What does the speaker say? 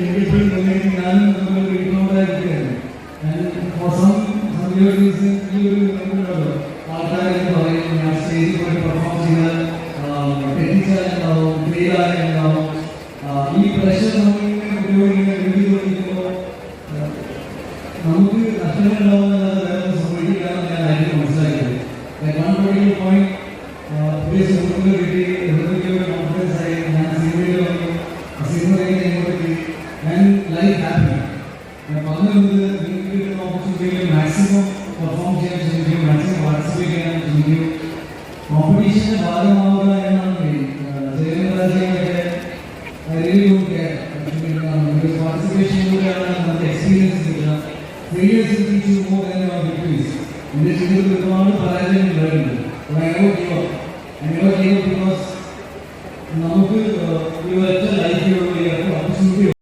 എപ്പോഴും തോന്നിയിട്ട് ഞാനും നമ്മൾ വീട്ടിലോട്ടായിരിക്കുകയാണ്. ഞാൻ മോശം സംയോജിച്ച് ഈ ഒരു ആൾക്കാരെന്ന് പറയും ഞാൻ സ്റ്റേജിൽ പോയി പെർഫോം ചെയ്താൽ തെറ്റിച്ചാലുണ്ടാവും, ഫെയിലായുണ്ടാവും. ഈ പ്രഷർ നമ്മളിങ്ങനെ ഉപയോഗിക്കുമ്പോൾ നമുക്ക് നഷ്ടങ്ങളുണ്ടാവുന്നല്ലാതെ വേറെ സംഭവിക്കാമെന്ന് ഞാൻ ആയിരിക്കും മനസ്സിലാക്കിയത്. പോയിന്റ് പുതിയ സുഹൃത്തുക്കൾ കിട്ടി, എന്തൊക്കെയോ കോൺഫിഡൻസ് ആയി. ഞാൻ സിനിമയിൽ വന്നു, സിനിമ കഴിഞ്ഞ് ഞാൻ ലൈഫ് ഹാപ്പി. ഞാൻ പറഞ്ഞു വന്നത് നിങ്ങൾക്ക് കിട്ടുന്ന ഓപ്പർച്യൂണിറ്റിയിൽ മാക്സിമം പെർഫോം ചെയ്യാൻ ശ്രമിക്കും, മാക്സിമം പാർട്ടിസിപ്പേറ്റ് ചെയ്യാൻ ശ്രമിക്കും. കോമ്പറ്റീഷൻ്റെ ഭാഗമാവുക എന്നാണ് ജയരാജയൊക്കെ പാർട്ടിസിപ്പേഷനിലൂടെയാണ് നമുക്ക് എക്സ്പീരിയൻസ് കിട്ടുക. Failures teach you more than your victories. എൻ്റെ ജീവിതത്തിൽ ഒരുപാട് പരാജയങ്ങൾ ഉണ്ടായിട്ടുണ്ട്.